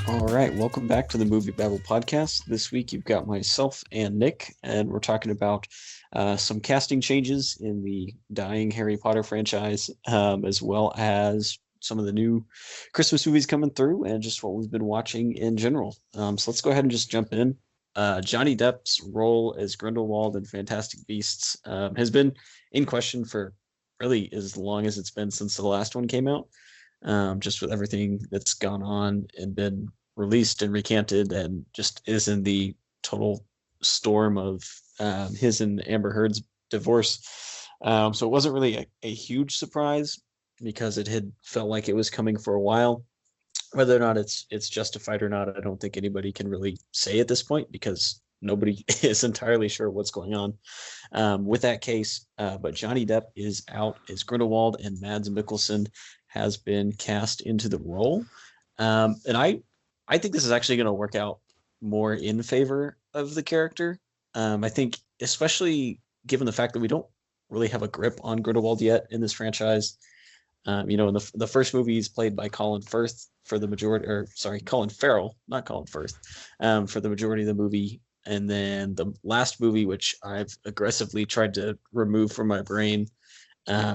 All right, welcome back to the MovieBabble Podcast. This week you've got myself and Nick, and we're talking about some casting changes in the dying Harry Potter franchise, as well as some of the new Christmas movies coming through, and just what we've been watching in general. So let's go ahead and just jump in. Johnny Depp's role as Grindelwald in Fantastic Beasts has been in question for really as long as it's been since the last one came out. Just with everything that's gone on and been released and recanted, and just is in the total storm of his and Amber Heard's divorce. So it wasn't really a huge surprise because it had felt like it was coming for a while. Whether or not it's justified or not, I don't think anybody can really say at this point because nobody is entirely sure what's going on with that case. But Johnny Depp is out as Grindelwald, and Mads Mikkelsen has been cast into the role. And I think this is actually going to work out more in favor of the character. I think, especially given the fact that we don't really have a grip on Grindelwald yet in this franchise. In the first movie, he's played by Colin Firth for the majority, or sorry, Colin Farrell, not Colin Firth, for the majority of the movie. And then the last movie, which I've aggressively tried to remove from my brain,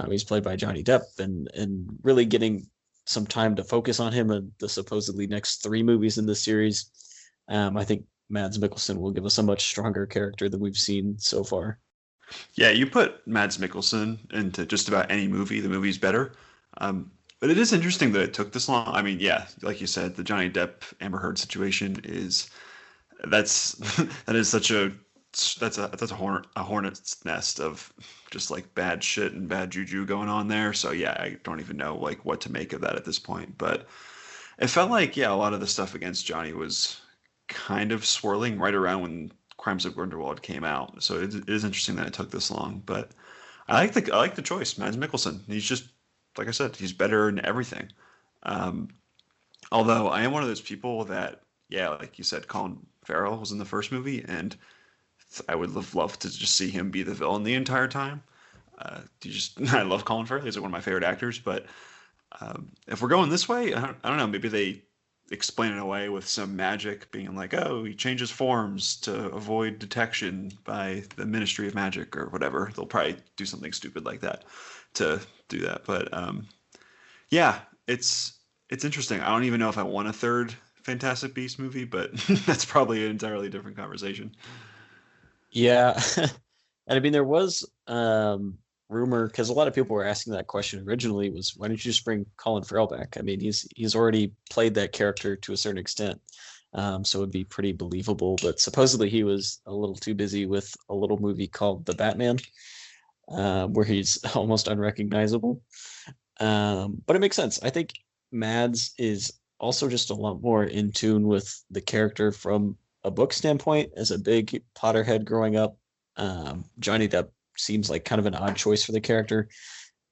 he's played by Johnny Depp, and really getting some time to focus on him and the supposedly next 3 movies in the series. I think Mads Mikkelsen will give us a much stronger character than we've seen so far. Yeah, you put Mads Mikkelsen into just about any movie, the movie's better. But it is interesting that it took this long. I mean, yeah, like you said, the Johnny Depp Amber Heard situation that is such a hornet's nest of just like bad shit and bad juju going on there. So yeah, I don't even know like what to make of that at this point. But it felt like, yeah, a lot of the stuff against Johnny was kind of swirling right around when Crimes of Grindelwald came out. So it is interesting that it took this long. But I like the choice, Mads Mikkelsen. He's just, like I said, he's better in everything. Although I am one of those people that, yeah, like you said, Colin Farrell was in the first movie, and I would love to just see him be the villain the entire time. I love Colin Farrell. He's one of my favorite actors. But if we're going this way, I don't know. Maybe they explain it away with some magic, being like, oh, he changes forms to avoid detection by the Ministry of Magic or whatever. They'll probably do something stupid like that to do that. But yeah, it's interesting. I don't even know if I want a third Fantastic Beasts movie, but that's probably an entirely different conversation. Yeah. And I mean, there was rumor, because a lot of people were asking that question originally, was why don't you just bring Colin Farrell back? I mean, he's already played that character to a certain extent, so it'd be pretty believable. But supposedly he was a little too busy with a little movie called The Batman, where he's almost unrecognizable. But it makes sense. I think Mads is also just a lot more in tune with the character from a book standpoint. As a big Potterhead growing up, Johnny Depp seems like kind of an odd choice for the character,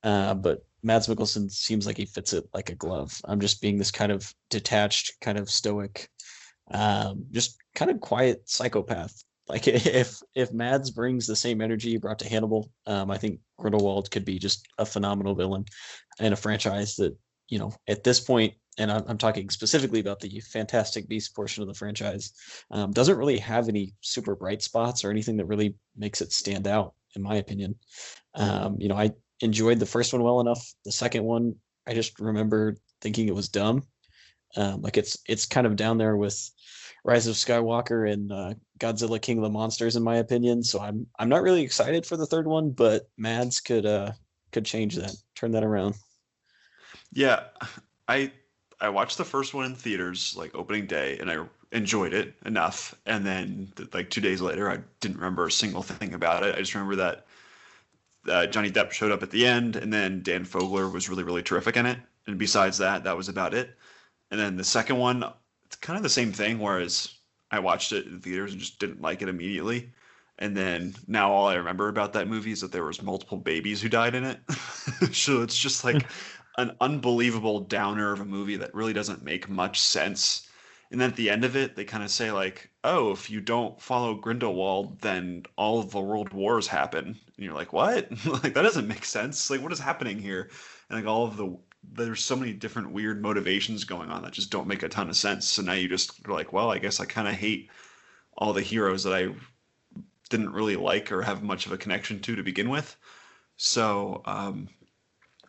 but Mads Mikkelsen seems like he fits it like a glove. I'm just being this kind of detached, kind of stoic, just kind of quiet psychopath. Like if Mads brings the same energy he brought to Hannibal, I think Grindelwald could be just a phenomenal villain in a franchise that, at this point, and I'm talking specifically about the Fantastic Beasts portion of the franchise, doesn't really have any super bright spots or anything that really makes it stand out, in my opinion. I enjoyed the first one well enough. The second one, I just remember thinking it was dumb. Like it's kind of down there with Rise of Skywalker and Godzilla King of the Monsters, in my opinion. So I'm not really excited for the third one, but Mads could change that, turn that around. Yeah, I watched the first one in theaters like opening day, and I enjoyed it enough. And then like 2 days later, I didn't remember a single thing about it. I just remember that Johnny Depp showed up at the end, and then Dan Fogler was really, really terrific in it. And besides that, that was about it. And then the second one, it's kind of the same thing, whereas I watched it in theaters and just didn't like it immediately. And then now all I remember about that movie is that there was multiple babies who died in it. So it's just like an unbelievable downer of a movie that really doesn't make much sense. And then at the end of it, they kind of say like, oh, if you don't follow Grindelwald, then all of the world wars happen. And you're like, what? Like, that doesn't make sense. Like, what is happening here? And like all of the there's so many different weird motivations going on that just don't make a ton of sense. So now you just are like, well, I guess I kind of hate all the heroes that I didn't really like or have much of a connection to begin with. So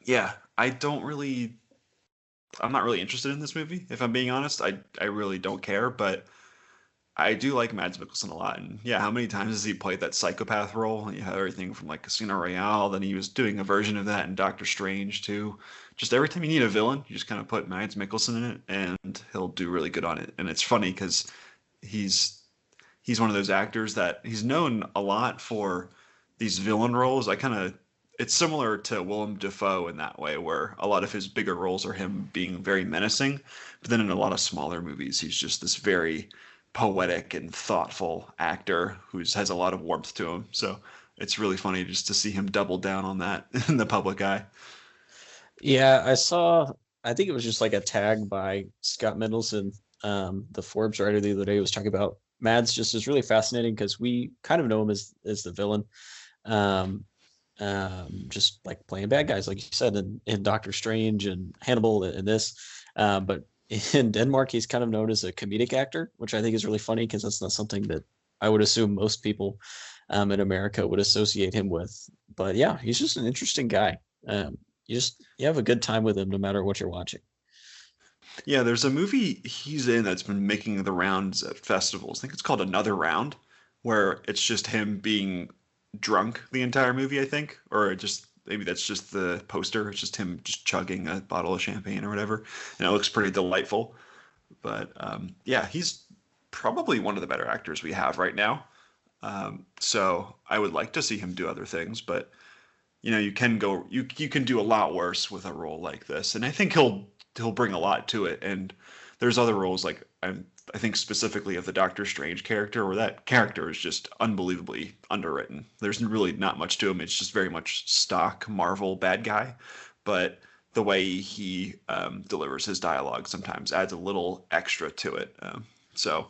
yeah, I'm not really interested in this movie, if I'm being honest. I really don't care, but I do like Mads Mikkelsen a lot. And yeah, how many times has he played that psychopath role? And you have everything from like Casino Royale, then he was doing a version of that in Doctor Strange too. Just every time you need a villain, you just kind of put Mads Mikkelsen in it, and he'll do really good on it. And it's funny because he's he's one of those actors that he's known a lot for these villain roles. It's similar to Willem Dafoe in that way, where a lot of his bigger roles are him being very menacing, but then in a lot of smaller movies, he's just this very poetic and thoughtful actor who has a lot of warmth to him. So it's really funny just to see him double down on that in the public eye. Yeah, I saw. I think it was just like a tag by Scott Mendelson, the Forbes writer, the other day was talking about Mads. Just is really fascinating because we kind of know him as the villain, um, just like playing bad guys, like you said, in Doctor Strange and Hannibal and this. But in Denmark, he's kind of known as a comedic actor, which I think is really funny because that's not something that I would assume most people in America would associate him with. But yeah, he's just an interesting guy. You have a good time with him no matter what you're watching. Yeah, there's a movie he's in that's been making the rounds at festivals. I think it's called Another Round, where it's just him being drunk the entire movie, I think. Or just maybe that's just the poster. It's just him just chugging a bottle of champagne or whatever. And it looks pretty delightful. But yeah, he's probably one of the better actors we have right now. So I would like to see him do other things, but you can do a lot worse with a role like this, and I think he'll bring a lot to it. And there's other roles like I think specifically of the Doctor Strange character, where that character is just unbelievably underwritten. There's really not much to him. It's just very much stock Marvel bad guy, but the way he delivers his dialogue sometimes adds a little extra to it. So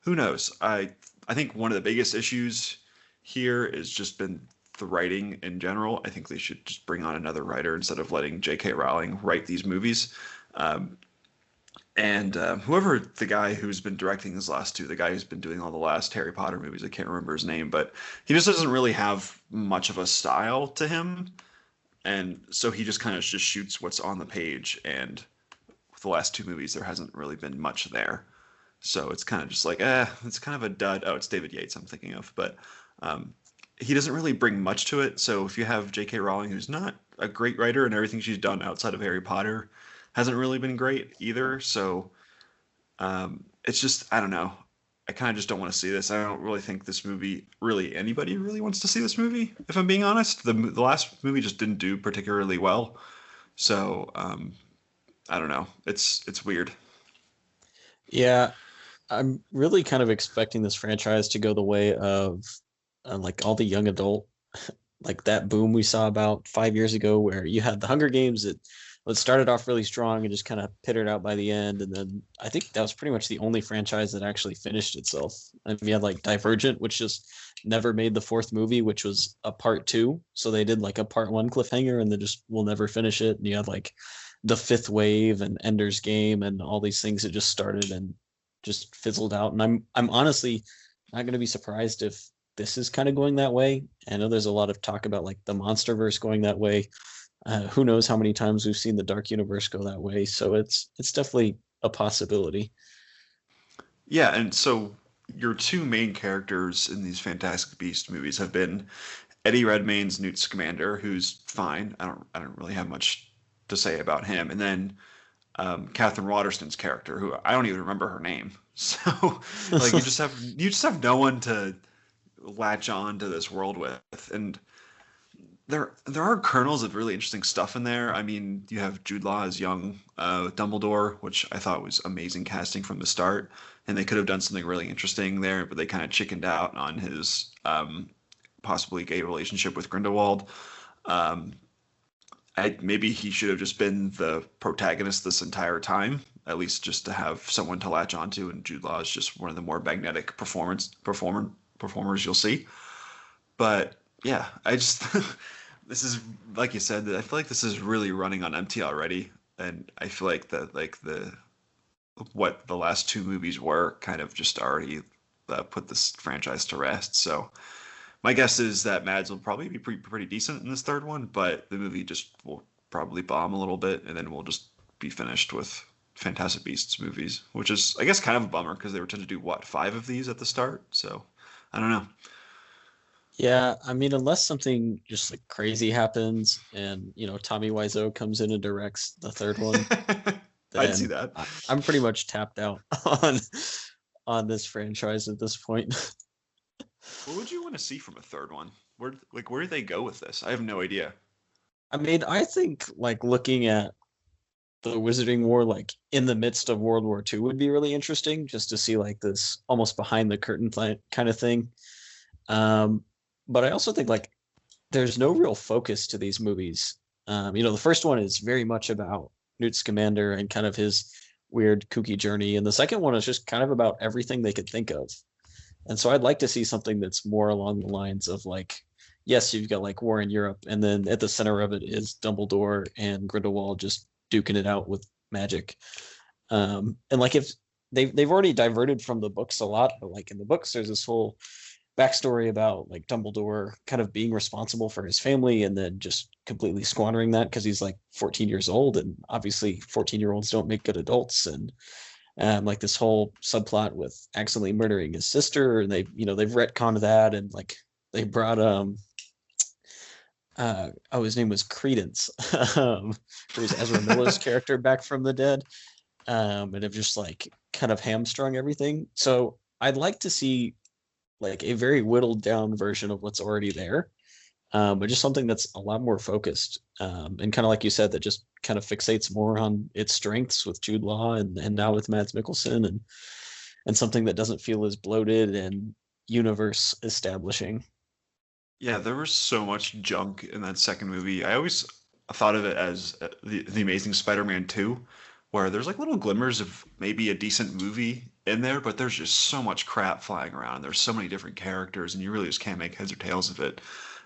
who knows? I think one of the biggest issues here has just been the writing in general. I think they should just bring on another writer instead of letting J.K. Rowling write these movies. And whoever the guy who's been directing his last two, the guy who's been doing all the last Harry Potter movies, I can't remember his name, but he just doesn't really have much of a style to him. And so he just kind of just shoots what's on the page. And with the last two movies, there hasn't really been much there. So it's kind of just like, it's kind of a dud. Oh, it's David Yates I'm thinking of. But he doesn't really bring much to it. So if you have J.K. Rowling, who's not a great writer, and everything she's done outside of Harry Potter hasn't really been great either. So it's just, I don't know. I kind of just don't want to see this. I don't really think this movie, really anybody really wants to see this movie, if I'm being honest. The last movie just didn't do particularly well. So I don't know. It's weird. Yeah, I'm really kind of expecting this franchise to go the way of like all the young adult, like that boom we saw about 5 years ago, where you had the Hunger Games that started off really strong and just kind of pittered out by the end. And then I think that was pretty much the only franchise that actually finished itself. And we had like Divergent, which just never made the fourth movie, which was a part two. So they did like a part one cliffhanger and then just will never finish it. And you had like The Fifth Wave and Ender's Game and all these things that just started and just fizzled out. And I'm honestly not going to be surprised if this is kind of going that way. I know there's a lot of talk about like the Monsterverse going that way. Who knows how many times we've seen the Dark Universe go that way. So it's definitely a possibility. Yeah, and so your two main characters in these Fantastic Beasts movies have been Eddie Redmayne's Newt Scamander, who's fine. I don't really have much to say about him, and then Catherine Waterston's character, who I don't even remember her name. So like you just have no one to latch on to this world with. And there are kernels of really interesting stuff in there. I mean, you have Jude Law as young Dumbledore, which I thought was amazing casting from the start, and they could have done something really interesting there, but they kind of chickened out on his possibly gay relationship with Grindelwald. Maybe he should have just been the protagonist this entire time, at least just to have someone to latch onto. And Jude Law is just one of the more magnetic performers you'll see. But yeah, I just this is, like you said, I feel like this is really running on empty already. and I feel like that like the what the last two movies were kind of just already put this franchise to rest. So my guess is that Mads will probably be pretty decent in this third one, but the movie just will probably bomb a little bit, and then we'll just be finished with Fantastic Beasts movies, which is, I guess, kind of a bummer because they were tend to do what, 5 of these at the start. So I don't know. Yeah, I mean, unless something just like crazy happens and, Tommy Wiseau comes in and directs the third one, I'd see then that. I'm pretty much tapped out on this franchise at this point. What would you want to see from a third one? Where do they go with this? I have no idea. I mean, I think like looking at the Wizarding War like in the midst of World War II would be really interesting, just to see like this almost behind the curtain kind of thing. But I also think like there's no real focus to these movies. The first one is very much about Newt Scamander and kind of his weird kooky journey, and the second one is just kind of about everything they could think of. And so I'd like to see something that's more along the lines of like, yes, you've got like War in Europe, and then at the center of it is Dumbledore and Grindelwald just duking it out with magic. And like if they've already diverted from the books a lot, but like in the books, there's this whole backstory about like Dumbledore kind of being responsible for his family and then just completely squandering that because he's like 14 years old, and obviously 14-year-olds don't make good adults. And like this whole subplot with accidentally murdering his sister, and they've retconned that, and like they brought his name was Credence, who's Ezra Miller's character back from the dead, and have just like kind of hamstrung everything. So I'd like to see like a very whittled down version of what's already there, but just something that's a lot more focused, and kind of like you said, that just kind of fixates more on its strengths with Jude Law and now with Mads Mikkelsen, and something that doesn't feel as bloated and universe establishing. Yeah, there was so much junk in that second movie. I always thought of it as the Amazing Spider-Man 2, where there's like little glimmers of maybe a decent movie in there, but there's just so much crap flying around. There's so many different characters, and you really just can't make heads or tails of it,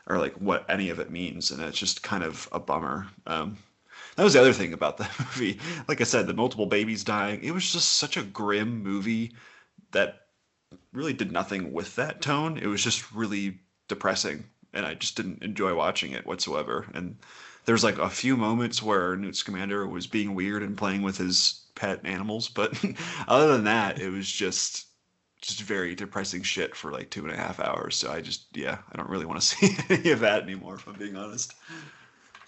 or like what any of it means, and it's just kind of a bummer. That was the other thing about the movie. Like I said, the multiple babies dying. It was just such a grim movie that really did nothing with that tone. It was just really depressing, and I just didn't enjoy watching it whatsoever. And there's like a few moments where Newt Scamander was being weird and playing with his pet animals, but other than that, it was just very depressing shit for like 2.5 hours. So I don't really want to see any of that anymore, if I'm being honest.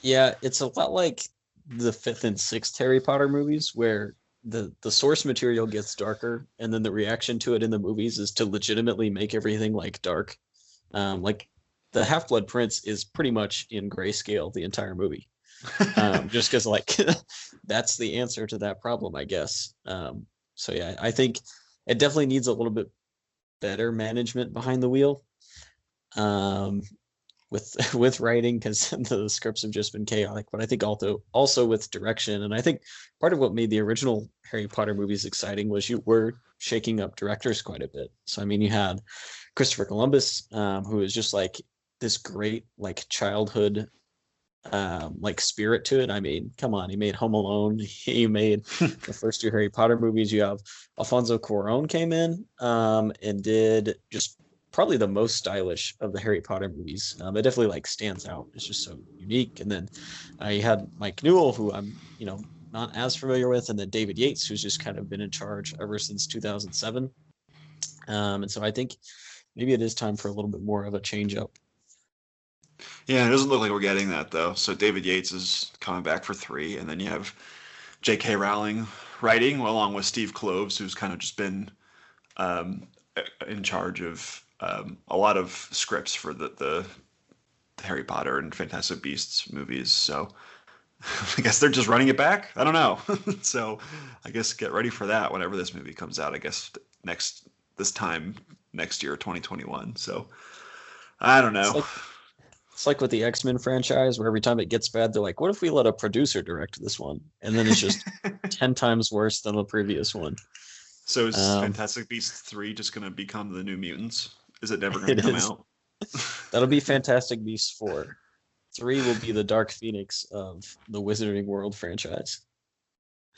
Yeah, it's a lot like the fifth and sixth Harry Potter movies, where the source material gets darker, and then the reaction to it in the movies is to legitimately make everything like dark. Like the Half-Blood Prince is pretty much in grayscale the entire movie, just because like that's the answer to that problem, I guess. So yeah, I think it definitely needs a little bit better management behind the wheel, with writing, because the scripts have just been chaotic. But I think also with direction, and I think part of what made the original Harry Potter movies exciting was you were shaking up directors quite a bit. So I mean, you had Christopher Columbus, who is just like this great like childhood like spirit to it. I mean, come on, he made Home Alone, he made the first two Harry Potter movies. You have Alfonso Cuarón came in and did just probably the most stylish of the Harry Potter movies. It definitely like stands out. It's just so unique. And then you had Mike Newell, who I'm not as familiar with, and then David Yates, who's just kind of been in charge ever since 2007. And so I think maybe it is time for a little bit more of a change up. Yeah, it doesn't look like we're getting that though. So David Yates is coming back for 3, and then you have J.K. Rowling writing, along with Steve Kloves, who's kind of just been in charge of a lot of scripts for the Harry Potter and Fantastic Beasts movies. So I guess they're just running it back. I don't know. So I guess get ready for that whenever this movie comes out. I guess this time next year, 2021. So I don't know. It's like with the X-Men franchise, where every time it gets bad, they're like, what if we let a producer direct this one? And then it's just 10 times worse than the previous one. So is Fantastic Beasts 3 just going to become the New Mutants? Is it never going to come out? That'll be Fantastic Beasts 4. 3 will be the Dark Phoenix of the Wizarding World franchise.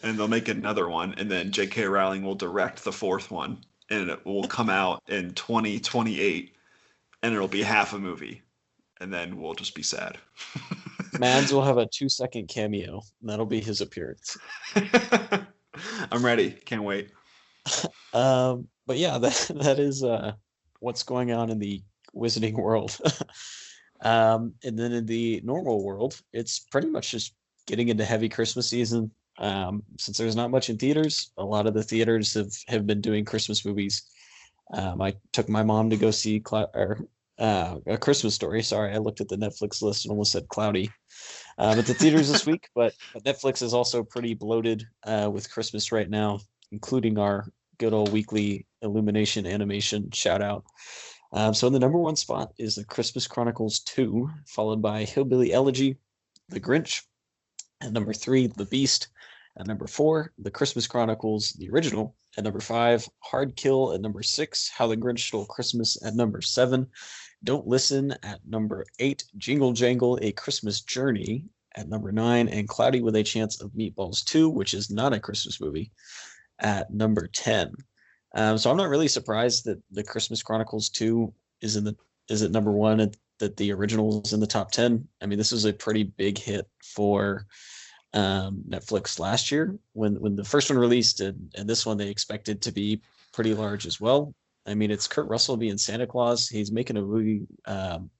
and they'll make another one, and then J.K. Rowling will direct the fourth one, and it will come out in 2028, and it'll be half a movie, and then we'll just be sad. Mads will have a 2-second cameo, and that'll be his appearance. I'm ready. Can't wait. But yeah, that is what's going on in the Wizarding world. And then in the normal world, it's pretty much just getting into heavy Christmas season. Since there's not much in theaters, a lot of the theaters have been doing Christmas movies. I took my mom to go see A Christmas Story. Sorry, I looked at the Netflix list and almost said Cloudy. At the theaters this week, but Netflix is also pretty bloated with Christmas right now, including our good old weekly Illumination animation shout out. So in the number one spot is the Christmas Chronicles 2, followed by Hillbilly Elegy, The Grinch, at number 3, The Beast, at number 4, The Christmas Chronicles, the original, at number 5, Hard Kill at number 6, How the Grinch Stole Christmas at number 7, Don't Listen at number 8, Jingle Jangle, A Christmas Journey at number 9, and Cloudy with a Chance of Meatballs 2, which is not a Christmas movie, at number 10. So I'm not really surprised that the Christmas Chronicles 2 is at number 1, that the original is in the top 10. I mean, this is a pretty big hit for Netflix last year when the first one released, and this one they expected to be pretty large as well. I mean, it's Kurt Russell being Santa Claus. He's making a movie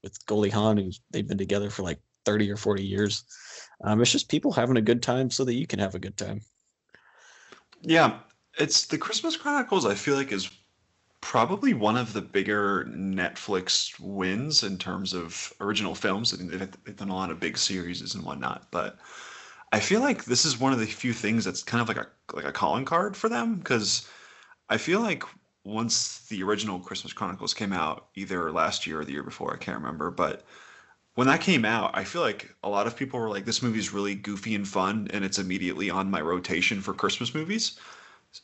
with Goldie Hawn, they've been together for like 30 or 40 years. It's just people having a good time so that you can have a good time. Yeah, it's the Christmas Chronicles, I feel like, is probably one of the bigger Netflix wins in terms of original films. I think they've done a lot of big series and whatnot, but I feel like this is one of the few things that's kind of like a calling card for them, because I feel like once the original Christmas Chronicles came out, either last year or the year before, I can't remember, but when that came out, I feel like a lot of people were like, this movie's really goofy and fun, and it's immediately on my rotation for Christmas movies.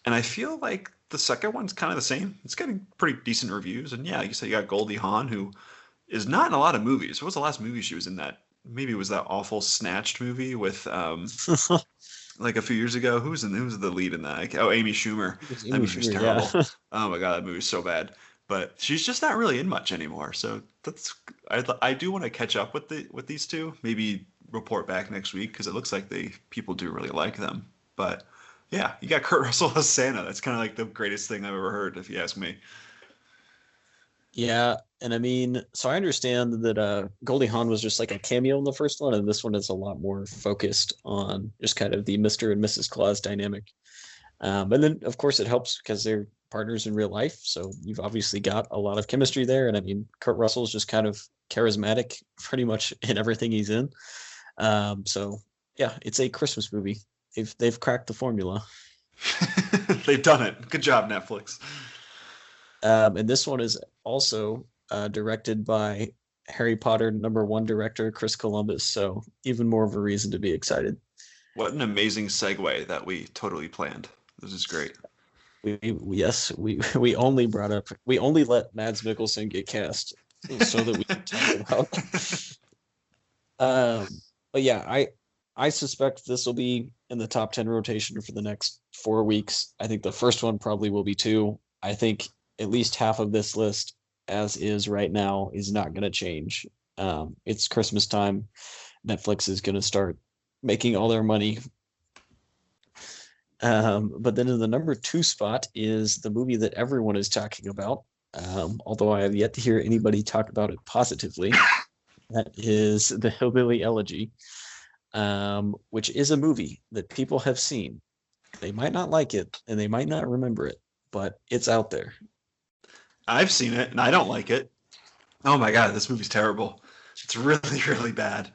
And I feel like the second one's kind of the same. It's getting pretty decent reviews. And yeah, like you said, you got Goldie Hawn, who is not in a lot of movies. What was the last movie she was in? That maybe it was that awful Snatched movie with like a few years ago. Who was the lead in that? Like, oh, Amy Schumer. That movie was terrible. Yeah. Oh my god, that movie's so bad. But she's just not really in much anymore. So I do want to catch up with these two. Maybe report back next week, because it looks like people do really like them. But yeah, you got Kurt Russell as Santa. That's kind of like the greatest thing I've ever heard, if you ask me. Yeah, and I mean, so I understand that Goldie Hawn was just like a cameo in the first one, and this one is a lot more focused on just kind of the Mr. and Mrs. Claus dynamic. And then, of course, it helps because they're partners in real life, so you've obviously got a lot of chemistry there. And I mean, Kurt Russell's just kind of charismatic pretty much in everything he's in. So yeah, it's a Christmas movie. They've cracked the formula. They've done it. Good job, Netflix. And this one is also directed by Harry Potter #1 director Chris Columbus, so even more of a reason to be excited. What an amazing segue that we totally planned. This is great. We only let Mads Mikkelsen get cast so that we can talk about. But yeah, I suspect this will be in the top 10 rotation for the next 4 weeks. I think the first one probably will be 2. I think at least half of this list, as is right now, is not going to change. It's Christmas time. Netflix is going to start making all their money. But then in the number 2 spot is the movie that everyone is talking about, although I have yet to hear anybody talk about it positively. That is the Hillbilly Elegy, which is a movie that people have seen. They might not like it, and they might not remember it, but it's out there. I've seen it, and I don't like it. Oh my god, this movie's terrible. It's really, really bad.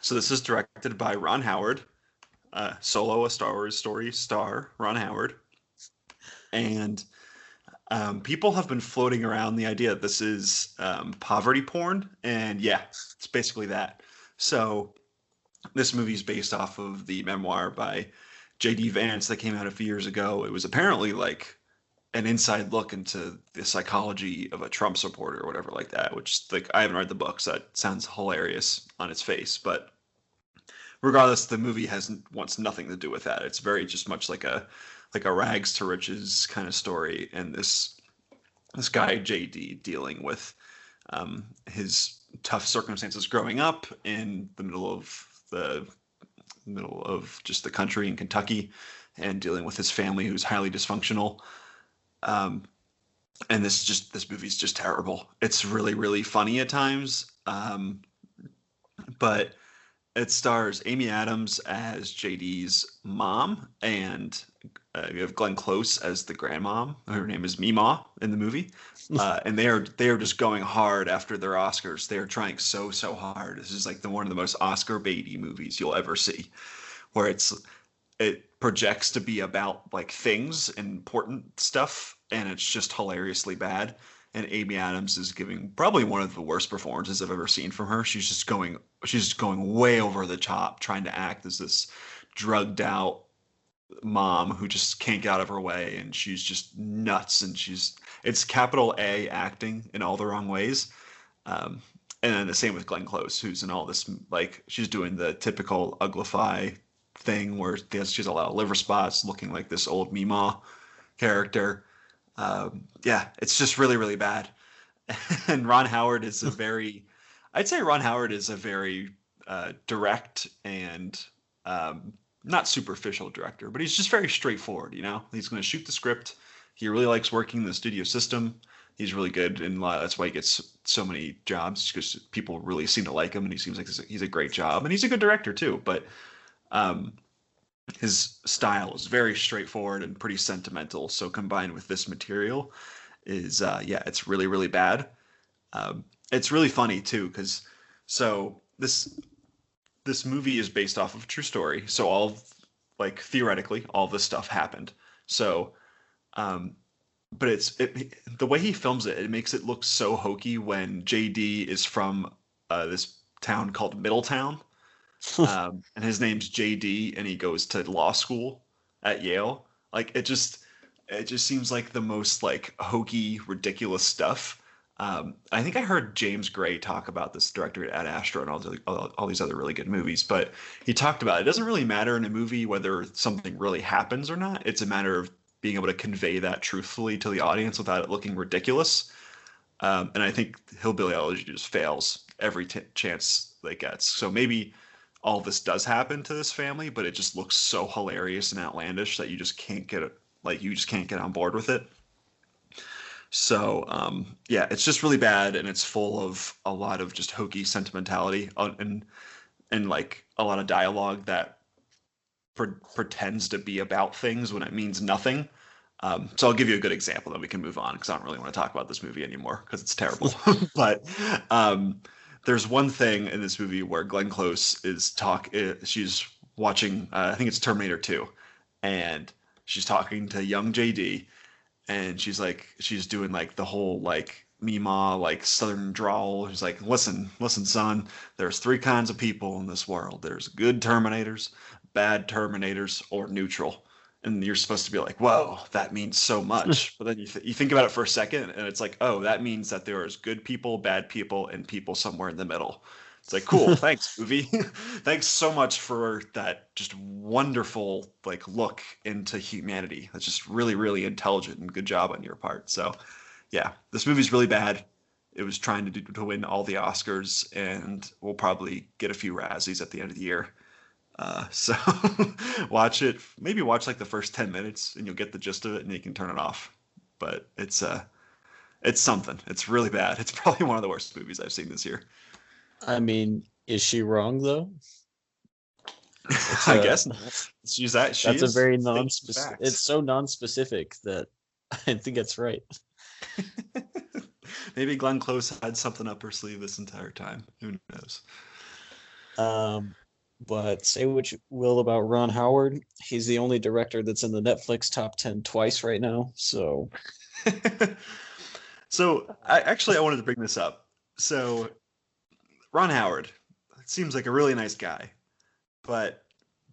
So this is directed by Ron Howard, Solo, A Star Wars Story star Ron Howard. And people have been floating around the idea that this is poverty porn, and yeah, it's basically that. So this movie is based off of the memoir by J.D. Vance that came out a few years ago. It was apparently like an inside look into the psychology of a Trump supporter or whatever like that, which, like, I haven't read the book, so that sounds hilarious on its face. But regardless, the movie wants nothing to do with that. It's very just much like a rags to riches kind of story, and this guy JD dealing with his tough circumstances growing up in the middle of just the country in Kentucky, and dealing with his family who's highly dysfunctional. And this movie's just terrible. It's really, really funny at times. But it stars Amy Adams as JD's mom, and you have Glenn Close as the grandmom. Her name is Meemaw in the movie, and they are just going hard after their Oscars. They are trying so hard. This is like one of the most Oscar baity movies you'll ever see, where it projects to be about like things and important stuff, and it's just hilariously bad. And Amy Adams is giving probably one of the worst performances I've ever seen from her. She's just going way over the top, trying to act as this drugged out mom who just can't get out of her way, and she's just nuts. And it's capital A acting in all the wrong ways. And then the same with Glenn Close, who's in all this, like, she's doing the typical uglify thing where she has a lot of liver spots, looking like this old Meemaw character. Yeah, it's just really, really bad. And Ron Howard is I'd say Ron Howard is a very direct and not superficial director, but he's just very straightforward. He's going to shoot the script. He really likes working the studio system. He's really good, and that's why he gets so many jobs, because people really seem to like him, and he seems like he's a great job, and he's a good director too. But his style is very straightforward and pretty sentimental. So combined with this material is, it's really, really bad. It's really funny too, because this movie is based off of a true story. So theoretically, all this stuff happened. So, but the way he films it makes it look so hokey when JD is from this town called Middletown. And his name's JD, and he goes to law school at Yale. Like, it just seems like the most like hokey, ridiculous stuff. I think I heard James Gray talk about this director at Astra and all these other really good movies, but he talked about it doesn't really matter in a movie whether something really happens or not. It's a matter of being able to convey that truthfully to the audience without it looking ridiculous. And I think Hillbilly Elegy just fails every chance they get. So maybe all this does happen to this family, but it just looks so hilarious and outlandish that you just can't get it. Like, you just can't get on board with it. So, it's just really bad, and it's full of a lot of just hokey sentimentality and like a lot of dialogue that pretends to be about things when it means nothing. So I'll give you a good example, then we can move on, because I don't really want to talk about this movie anymore because it's terrible. But there's one thing in this movie where Glenn Close she's watching, I think it's Terminator 2, and she's talking to young JD, and she's doing like the whole like Meemaw like southern drawl. She's like, listen, son, there's 3 kinds of people in this world. There's good Terminators, bad Terminators, or neutral. And you're supposed to be like, whoa, that means so much. But then you think about it for a second, and it's like, oh, that means that there is good people, bad people, and people somewhere in the middle. It's like, cool, thanks, movie. Thanks so much for that just wonderful like look into humanity. That's just really, really intelligent, and good job on your part. So, yeah, this movie's really bad. It was trying to win all the Oscars, and we'll probably get a few Razzies at the end of the year. So watch it. Maybe watch like the first 10 minutes, and you'll get the gist of it, and you can turn it off. But it's something. It's really bad. It's probably one of the worst movies I've seen this year. I mean, is she wrong though? I guess not. That's a very non-specific. It's so non-specific that I think it's right. Maybe Glenn Close had something up her sleeve this entire time. Who knows? But say what you will about Ron Howard, he's the only director that's in the Netflix top 10 twice right now. So, I wanted to bring this up. So, Ron Howard seems like a really nice guy, but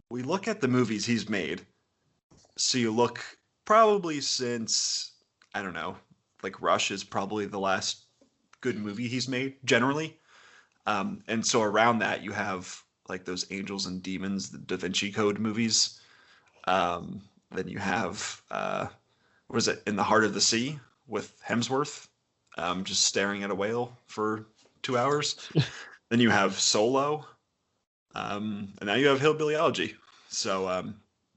we look at the movies he's made. So you look probably since, I don't know, like Rush is probably the last good movie he's made generally. And so around that you have like those Angels and Demons, the Da Vinci Code movies. Then you have what is it, In the Heart of the Sea with Hemsworth, just staring at a whale for 2 hours. Then you have Solo, and now you have Hillbilly Elegy. So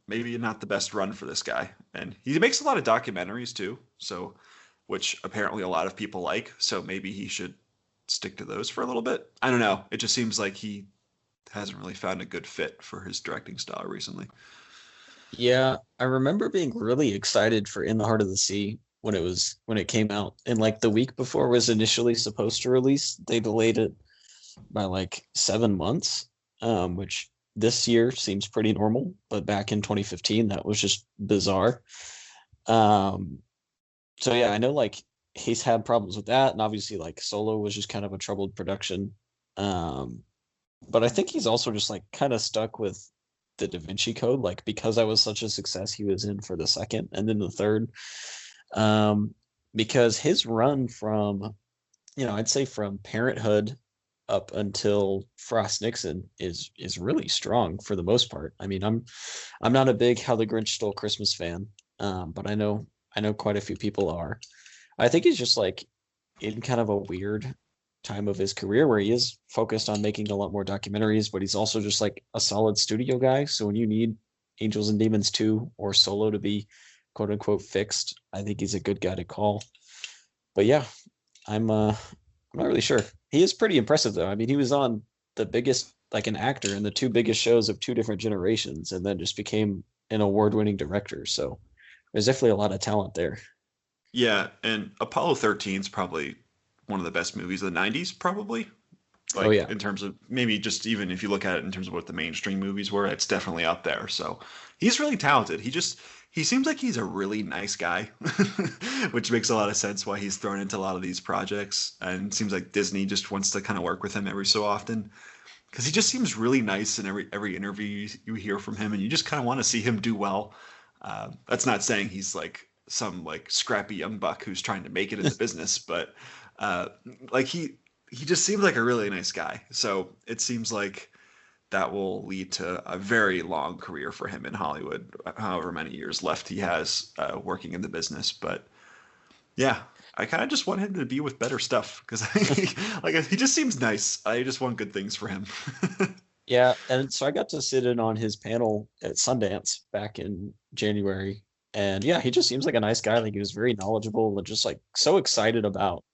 maybe not the best run for this guy. And he makes a lot of documentaries too, so which apparently a lot of people like. So maybe he should stick to those for a little bit. I don't know. It just seems like he hasn't really found a good fit for his directing style recently. Yeah, I remember being really excited for In the Heart of the Sea when it came out. And like the week before it was initially supposed to release, they delayed it by like 7 months, which this year seems pretty normal, but back in 2015 that was just bizarre. Um, so yeah, I know like he's had problems with that, and obviously like Solo was just kind of a troubled production. Um, but I think he's also just like kind of stuck with the Da Vinci Code, like because I was such a success, he was in for the second and then the third. Because his run from, I'd say from Parenthood up until Frost Nixon is really strong for the most part. I mean, I'm not a big How the Grinch Stole Christmas fan, but I know quite a few people are. I think he's just like in kind of a weird time of his career where he is focused on making a lot more documentaries, but he's also just like a solid studio guy. So when you need Angels and Demons 2 or Solo to be quote unquote fixed, I think he's a good guy to call. But yeah, I'm not really sure. He is pretty impressive though. I mean, he was on the biggest, like an actor in the two biggest shows of two different generations, and then just became an award-winning director. So there's definitely a lot of talent there. Yeah, and Apollo 13 is probably one of the best movies of the 90s, probably. Oh Like yeah. in terms of maybe just even if you look at it in terms of what the mainstream movies were, it's definitely up there. So he's really talented. He seems like he's a really nice guy, which makes a lot of sense why he's thrown into a lot of these projects. And it seems like Disney just wants to kind of work with him every so often because he just seems really nice in every interview you hear from him, and you just kind of want to see him do well. That's not saying he's like some like scrappy young buck who's trying to make it in the business, but uh, like he just seems like a really nice guy. So it seems like that will lead to a very long career for him in Hollywood, however many years left he has working in the business. But yeah, I kind of just want him to be with better stuff because like he just seems nice. I just want good things for him. Yeah, and so I got to sit in on his panel at Sundance back in January. And yeah, he just seems like a nice guy. Like he was very knowledgeable and just like so excited about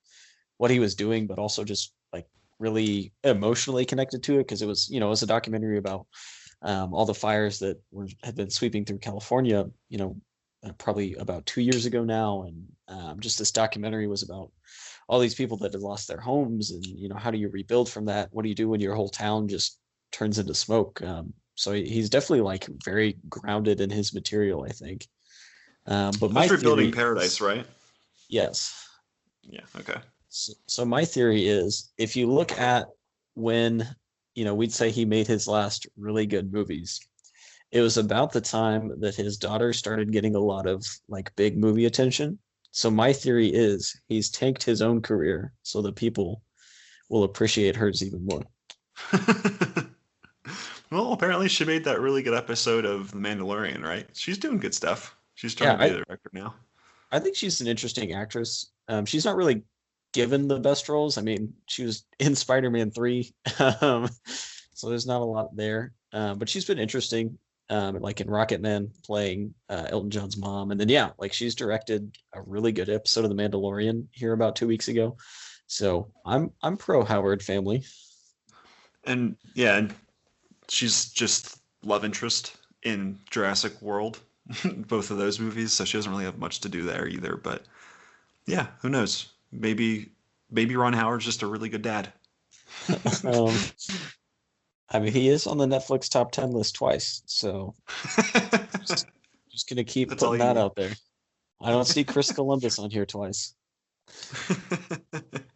what he was doing, but also just like really emotionally connected to it because it was a documentary about all the fires that had been sweeping through California, probably about 2 years ago now. And just this documentary was about all these people that had lost their homes, and how do you rebuild from that? What do you do when your whole town just turns into smoke? So he's definitely like very grounded in his material, I think. But my That's Rebuilding theory, Paradise, right? yes. Yeah. Okay. So my theory is if you look at when, we'd say he made his last really good movies, it was about the time that his daughter started getting a lot of like big movie attention. So my theory is he's tanked his own career so that people will appreciate hers even more. Well, apparently she made that really good episode of The Mandalorian, right? She's doing good stuff. She's trying Yeah, to be the director now. I think she's an interesting actress. She's not really given the best roles. I mean, she was in Spider-Man 3, so there's not a lot there. But she's been interesting, like in Rocket Man playing Elton John's mom. And then, yeah, like she's directed a really good episode of The Mandalorian here about 2 weeks ago. So I'm pro Howard family. And yeah, and she's just love interest in Jurassic World, both of those movies. So she doesn't really have much to do there either. But yeah, who knows? Maybe Ron Howard's just a really good dad. um, I mean, he is on the Netflix top 10 list twice. So just gonna keep That's all putting you that need. out there. I don't see Chris Columbus on here twice.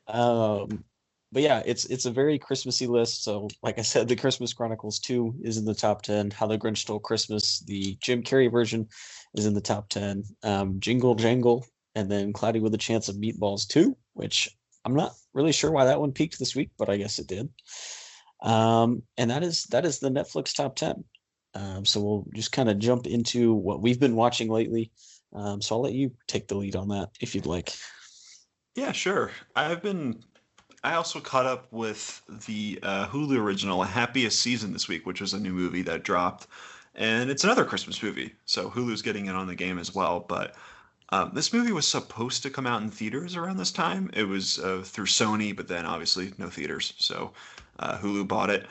Um, but yeah, it's a very Christmassy list. So, like I said, the Christmas Chronicles 2 is in the top 10. How the Grinch Stole Christmas, the Jim Carrey version, is in the top 10. Jingle Jangle, and then Cloudy with a Chance of Meatballs 2, which I'm not really sure why that one peaked this week, but I guess it did. And that is the Netflix top 10. So we'll just kind of jump into what we've been watching lately. So I'll let you take the lead on that if you'd like. Yeah, sure. I also caught up with the Hulu original Happiest Season this week, which was a new movie that dropped. And it's another Christmas movie. So Hulu's getting in on the game as well. But this movie was supposed to come out in theaters around this time. It was through Sony, but then obviously no theaters. So Hulu bought it.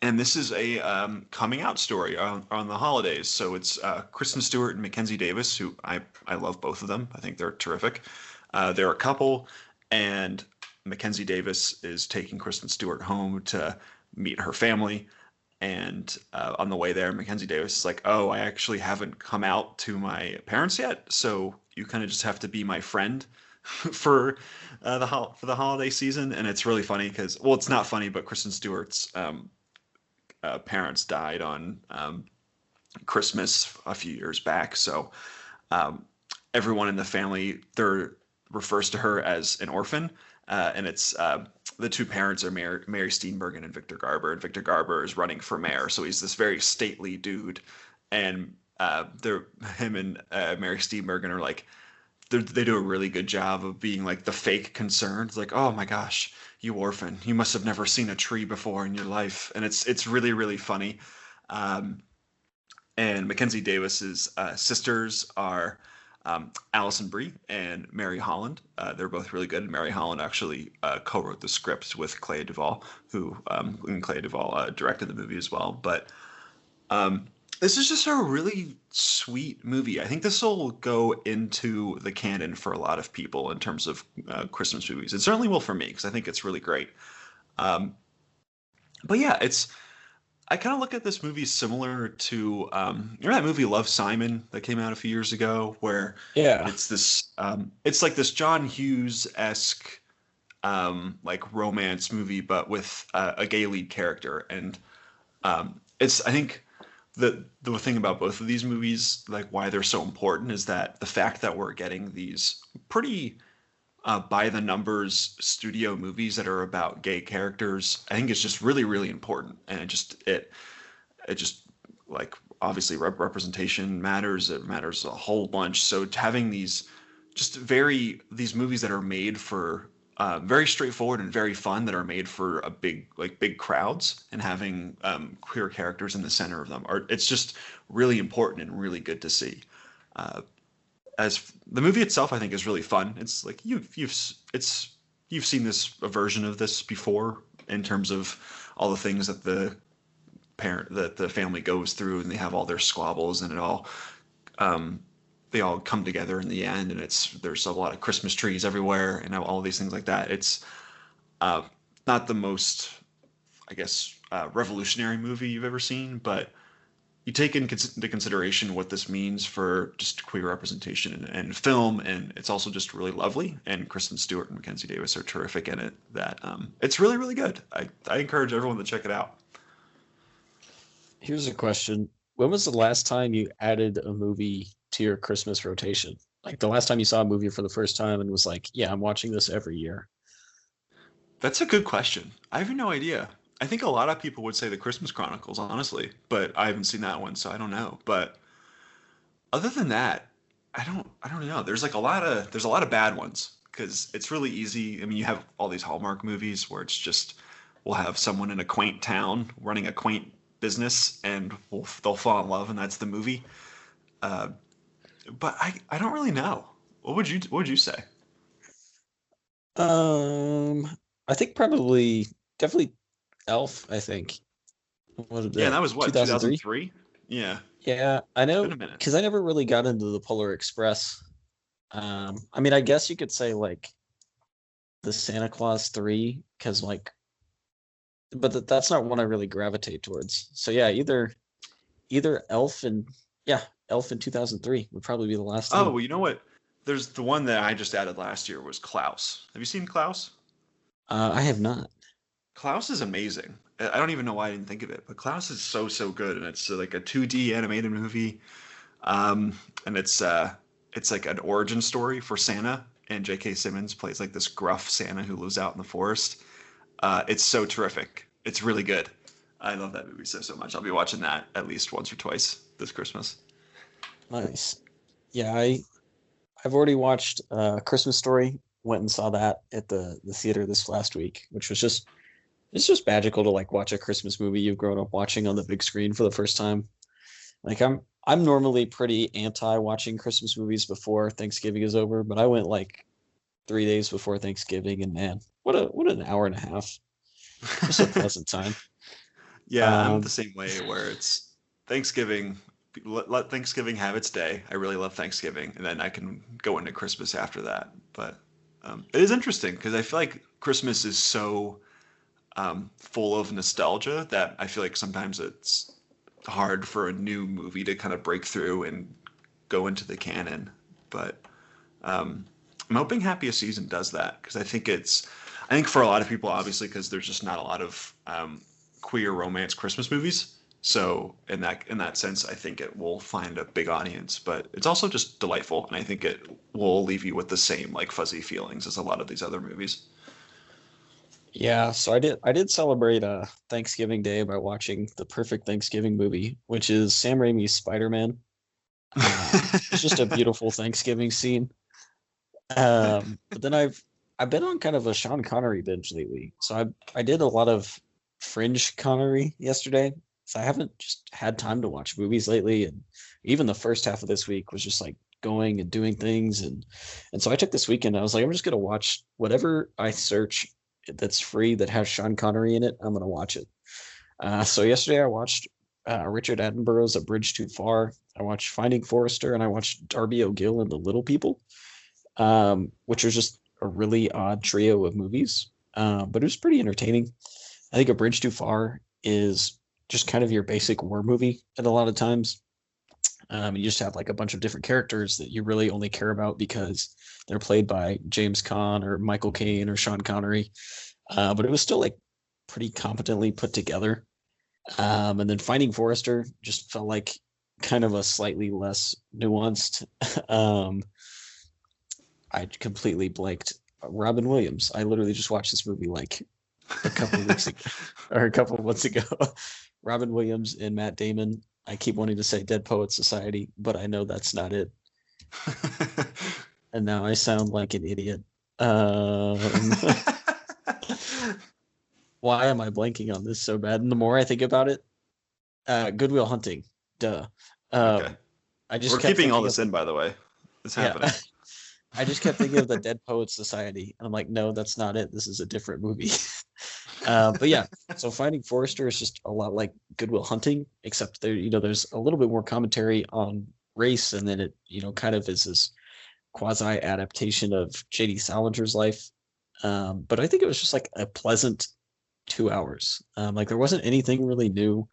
And this is a coming out story on the holidays. So it's Kristen Stewart and Mackenzie Davis, who I love both of them. I think they're terrific. They're a couple, and Mackenzie Davis is taking Kristen Stewart home to meet her family. And on the way there, Mackenzie Davis is like, "Oh, I actually haven't come out to my parents yet, so you kind of just have to be my friend for for the holiday season." And it's really funny because, well, it's not funny, but Kristen Stewart's parents died on Christmas a few years back, so everyone in the family refers to her as an orphan, and it's the two parents are Mary Steenburgen and Victor Garber. And Victor Garber is running for mayor, so he's this very stately dude. And him and Mary Steenburgen are like, they do a really good job of being like the fake concerned. It's like, oh my gosh, you orphan, you must have never seen a tree before in your life, and it's really really funny. And Mackenzie Davis's sisters are Alison Brie and Mary Holland. They're both really good. Mary Holland actually co-wrote the script with Clea Duvall, who and Clea Duvall directed the movie as well. But this is just a really sweet movie. I think this will go into the canon for a lot of people in terms of Christmas movies. It certainly will for me because I think it's really great. But yeah, I kind of look at this movie similar to remember that movie Love, Simon that came out a few years ago, where Yeah. it's like this John Hughes-esque like romance movie, but with a gay lead character. And I think the thing about both of these movies, like why they're so important, is that the fact that we're getting these pretty by the numbers studio movies that are about gay characters, I think it's just really really important. And it just like obviously representation matters. It matters a whole bunch. So having these movies that are made for very straightforward and very fun, that are made for a big crowds, and having queer characters in the center of them, it's just really important and really good to see. As the movie itself, I think, is really fun. It's like you've seen a version of this before, in terms of all the things that the family goes through, and they have all their squabbles, and they all come together in the end, and there's a lot of Christmas trees everywhere and all these things like that. It's not the most, I guess, revolutionary movie you've ever seen, but you take into consideration what this means for just queer representation and film, and it's also just really lovely. And Kristen Stewart and Mackenzie Davis are terrific in it. That it's really really good. I encourage everyone to check it out. Here's a question. When was the last time you added a movie to your Christmas rotation? Like the last time you saw a movie for the first time and was like, yeah, I'm watching this every year. That's a good question. I have no idea. I think a lot of people would say the Christmas Chronicles, honestly, but I haven't seen that one, so I don't know. But other than that, I don't know. There's a lot of bad ones, because it's really easy. I mean, you have all these Hallmark movies where it's just, we'll have someone in a quaint town running a quaint business, and they'll fall in love, and that's the movie. Uh, but I don't really know. What would you say? Um, I think probably definitely Elf. I think what is Yeah, and that? that was what, 2003. 2003? Yeah, Yeah, I it's know been a minute. because I never really got into the Polar Express. I mean, I guess you could say like the Santa Claus 3, because like, but that's not one I really gravitate towards. So yeah, either Elf and yeah, Elf in 2003 would probably be the last Oh, time. well, you know what? There's the one that I just added last year was Klaus. Have you seen Klaus? I have not. Klaus is amazing. I don't even know why I didn't think of it, but Klaus is so so good, and it's like a 2D animated movie. And it's like an origin story for Santa, and J.K. Simmons plays like this gruff Santa who lives out in the forest. It's so terrific. it's really good. I love that movie so much. I'll be watching that at least once or twice this Christmas. Nice. Yeah, I've already watched Christmas Story. Went and saw that at the theater this last week, which was just it's just magical to like watch a Christmas movie you've grown up watching on the big screen for the first time. Like I'm normally pretty anti watching Christmas movies before Thanksgiving is over, but I went like 3 days before Thanksgiving, and man, what an hour and a half. Just a pleasant time. Yeah, I'm the same way where it's Thanksgiving. Let Thanksgiving have its day. I really love Thanksgiving, and then I can go into Christmas after that. But it is interesting because I feel like Christmas is so full of nostalgia that I feel like sometimes it's hard for a new movie to kind of break through and go into the canon. But I'm hoping Happiest Season does that because I think for a lot of people, obviously, because there's just not a lot of queer romance Christmas movies. So in that sense, I think it will find a big audience, but it's also just delightful, and I think it will leave you with the same like fuzzy feelings as a lot of these other movies. Yeah, so I did celebrate Thanksgiving Day by watching the perfect Thanksgiving movie, which is Sam Raimi's Spider-Man. It's just a beautiful Thanksgiving scene. But then I've been on kind of a Sean Connery binge lately. So I did a lot of Fringe Connery yesterday. So I haven't just had time to watch movies lately, and even the first half of this week was just like going and doing things, and so I took this weekend. I was like, I'm just gonna watch whatever I search that's free that has Sean Connery in it. I'm gonna watch it. So yesterday I watched Richard Attenborough's A Bridge Too Far. I watched Finding Forrester, and I watched Darby O'Gill and The Little People, which was just a really odd trio of movies, but it was pretty entertaining. I think A Bridge Too Far is just kind of your basic war movie at a lot of times. You just have like a bunch of different characters that you really only care about because they're played by James Caan or Michael Caine or Sean Connery. But it was still like pretty competently put together. And then Finding Forrester just felt like kind of a slightly less nuanced. I completely blanked. Robin Williams. I literally just watched this movie like a couple of weeks ago or a couple of months ago. Robin Williams and Matt Damon. I keep wanting to say Dead Poets Society, but I know that's not it. And now I sound like an idiot. Why am I blanking on this so bad? And the more I think about it, Good Will Hunting. Duh. Okay. We're keeping all this in, by the way. It's happening. I just kept thinking of the Dead Poets Society. And I'm like, no, that's not it. This is a different movie. But yeah, so Finding Forrester is just a lot like Good Will Hunting, except there's a little bit more commentary on race, and then it, kind of is this quasi adaptation of J.D. Salinger's life. But I think it was just like a pleasant 2 hours. Like there wasn't anything really new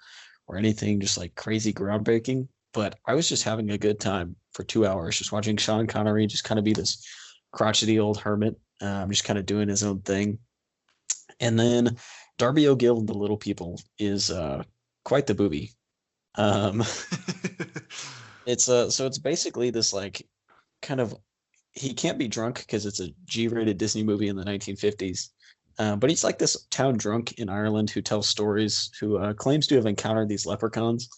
or anything just like crazy groundbreaking, but I was just having a good time for 2 hours, just watching Sean Connery just kind of be this crotchety old hermit, just kind of doing his own thing. And then Darby O'Gill and The Little People is quite the movie. It's basically this like kind of, he can't be drunk because it's a G-rated Disney movie in the 1950s. But he's like this town drunk in Ireland who tells stories, who claims to have encountered these leprechauns.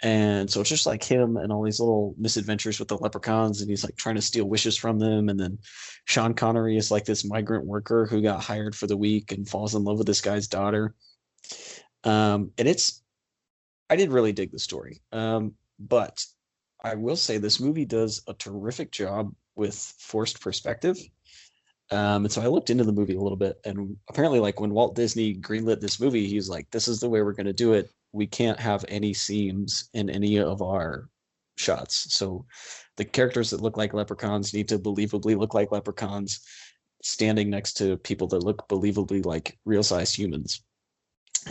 And so it's just like him and all these little misadventures with the leprechauns, and he's like trying to steal wishes from them. And then Sean Connery is like this migrant worker who got hired for the week and falls in love with this guy's daughter. And I did really dig the story. But I will say this movie does a terrific job with forced perspective. And so I looked into the movie a little bit, and apparently like when Walt Disney greenlit this movie, he was like, this is the way we're going to do it. We can't have any seams in any of our shots. So the characters that look like leprechauns need to believably look like leprechauns standing next to people that look believably like real size humans.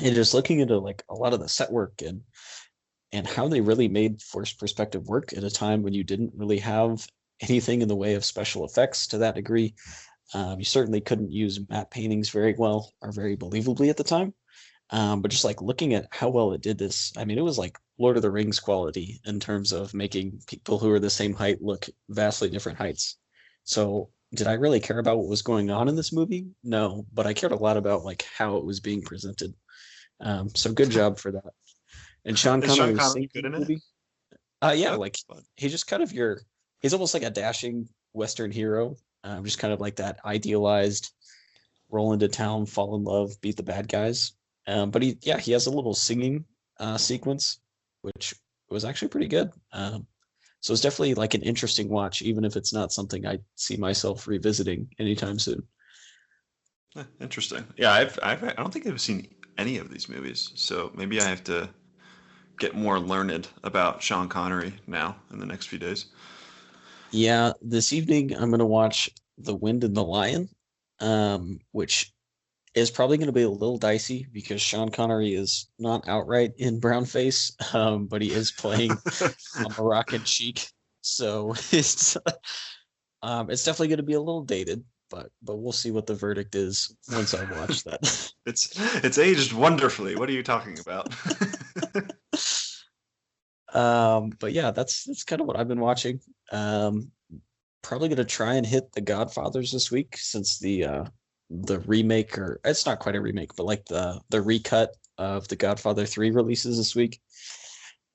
And just looking into like a lot of the set work and how they really made forced perspective work at a time when you didn't really have anything in the way of special effects to that degree. You certainly couldn't use matte paintings very well or very believably at the time. But just like looking at how well it did this, I mean, it was like Lord of the Rings quality in terms of making people who are the same height look vastly different heights. So did I really care about what was going on in this movie? No, but I cared a lot about like how it was being presented. So good job for that. And Sean Is Sean Connery was Connery singing good in in the it? movie. Yeah, That's like fun. he's just kind of he's almost like a dashing Western hero. Just kind of like that idealized roll into town, fall in love, beat the bad guys. But he has a little singing sequence, which was actually pretty good. So it's definitely like an interesting watch, even if it's not something I see myself revisiting anytime soon. Interesting. Yeah, I don't think I've seen any of these movies, so maybe I have to get more learned about Sean Connery now in the next few days. Yeah, this evening I'm gonna watch The Wind and the Lion, which is probably going to be a little dicey because Sean Connery is not outright in brownface, but he is playing a Moroccan sheik. So it's definitely going to be a little dated, but we'll see what the verdict is once I watch that. It's aged wonderfully. What are you talking about? But yeah, that's kind of what I've been watching. Um, Probably gonna try and hit The Godfathers this week since the remake, or it's not quite a remake, but like the recut of The Godfather 3 releases this week.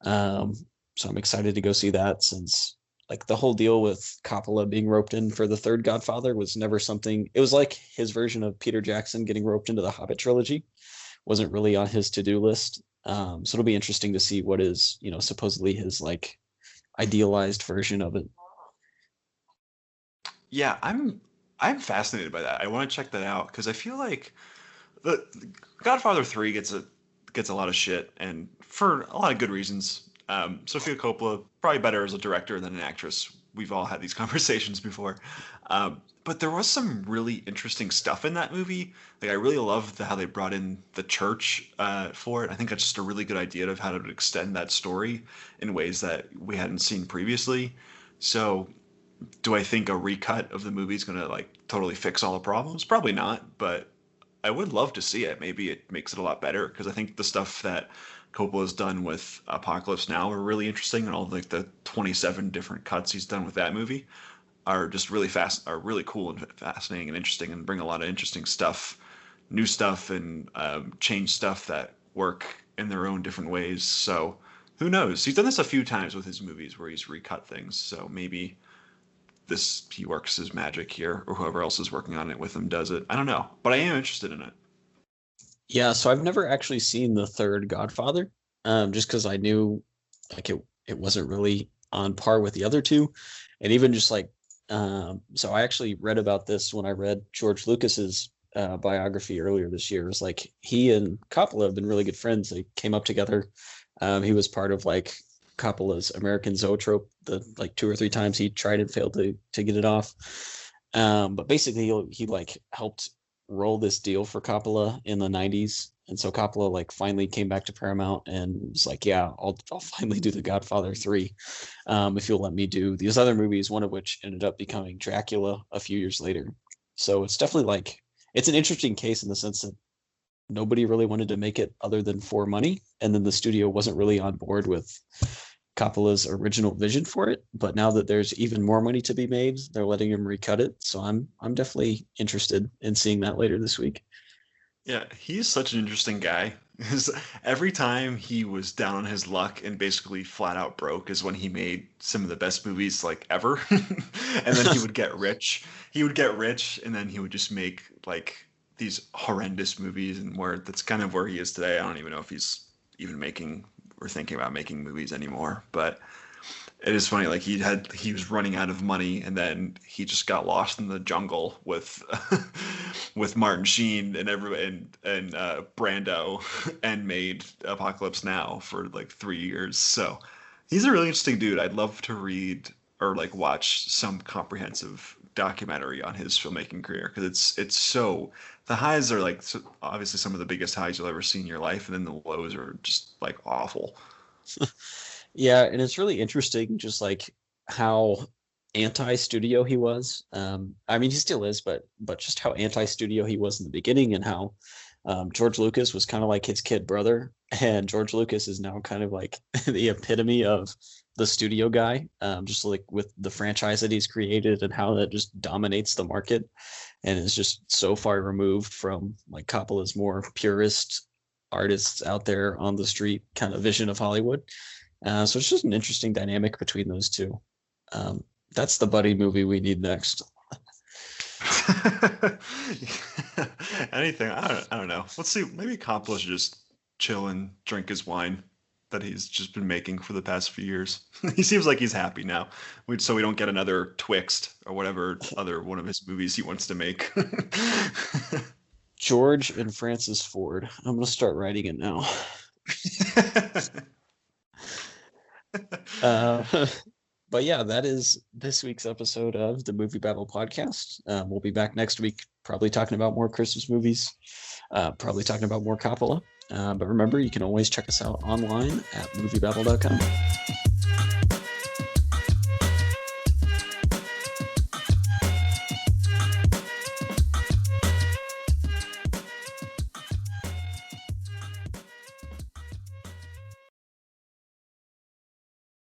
Um, so I'm excited to go see that since like the whole deal with Coppola being roped in for the third Godfather was never something. It was like his version of Peter Jackson getting roped into the Hobbit trilogy wasn't really on his to-do list. So it'll be interesting to see what is, supposedly his like idealized version of it. Yeah, I'm fascinated by that. I want to check that out because I feel like the Godfather 3 gets a lot of shit and for a lot of good reasons. Sofia Coppola probably better as a director than an actress. We've all had these conversations before. But there was some really interesting stuff in that movie. Like I really loved how they brought in the church for it. I think that's just a really good idea of how to extend that story in ways that we hadn't seen previously. So do I think a recut of the movie is gonna like totally fix all the problems? Probably not, but I would love to see it. Maybe it makes it a lot better because I think the stuff that Coppola's done with Apocalypse Now are really interesting, and all like the 27 different cuts he's done with that movie are just are really cool and fascinating and interesting, and bring a lot of interesting stuff, new stuff, and change stuff that work in their own different ways. So who knows? He's done this a few times with his movies where he's recut things. So maybe this he works his magic here, or whoever else is working on it with him does it. I don't know, but I am interested in it. Yeah, so I've never actually seen the third Godfather, just because I knew like it wasn't really on par with the other two, and even just like so I actually read about this when I read George Lucas's biography earlier this year. It was like he and Coppola have been really good friends. They came up together. He was part of like Coppola's American Zoetrope the like two or three times he tried and failed to get it off. But basically he like helped roll this deal for Coppola in the 90s. And so Coppola like finally came back to Paramount and was like, yeah, I'll finally do The Godfather 3 if you'll let me do these other movies, one of which ended up becoming Dracula a few years later. So it's definitely like it's an interesting case in the sense that nobody really wanted to make it other than for money. And then the studio wasn't really on board with Coppola's original vision for it. But now that there's even more money to be made, they're letting him recut it. So I'm definitely interested in seeing that later this week. Yeah, he's such an interesting guy. 'Cause every time he was down on his luck and basically flat out broke is when he made some of the best movies like ever. And then he would get rich. He would get rich and then he would just make like these horrendous movies and where that's kind of where he is today. I don't even know if he's even making or thinking about making movies anymore. But it is funny, like he was running out of money, and then he just got lost in the jungle with with Martin Sheen and Brando, and made Apocalypse Now for like 3 years. So he's a really interesting dude. I'd love to read or like watch some comprehensive documentary on his filmmaking career because it's so the highs are like obviously some of the biggest highs you'll ever see in your life, and then the lows are just like awful. Yeah, and it's really interesting just like how anti-studio he was. I mean, he still is, but just how anti-studio he was in the beginning, and how George Lucas was kind of like his kid brother, and George Lucas is now kind of like the epitome of the studio guy, just like with the franchise that he's created and how that just dominates the market, and is just so far removed from like Coppola's more purist artists out there on the street kind of vision of Hollywood. So it's just an interesting dynamic between those two. That's the buddy movie we need next. Anything. I don't know. Let's see. Maybe Coppola should just chill and drink his wine that he's just been making for the past few years. He seems like he's happy now. So we don't get another Twixt or whatever other one of his movies he wants to make. George and Francis Ford. I'm going to start writing it now. But yeah, that is this week's episode of the MovieBabble Podcast. We'll be back next week, probably talking about more Christmas movies, probably talking about more Coppola. But remember, you can always check us out online at moviebabble.com.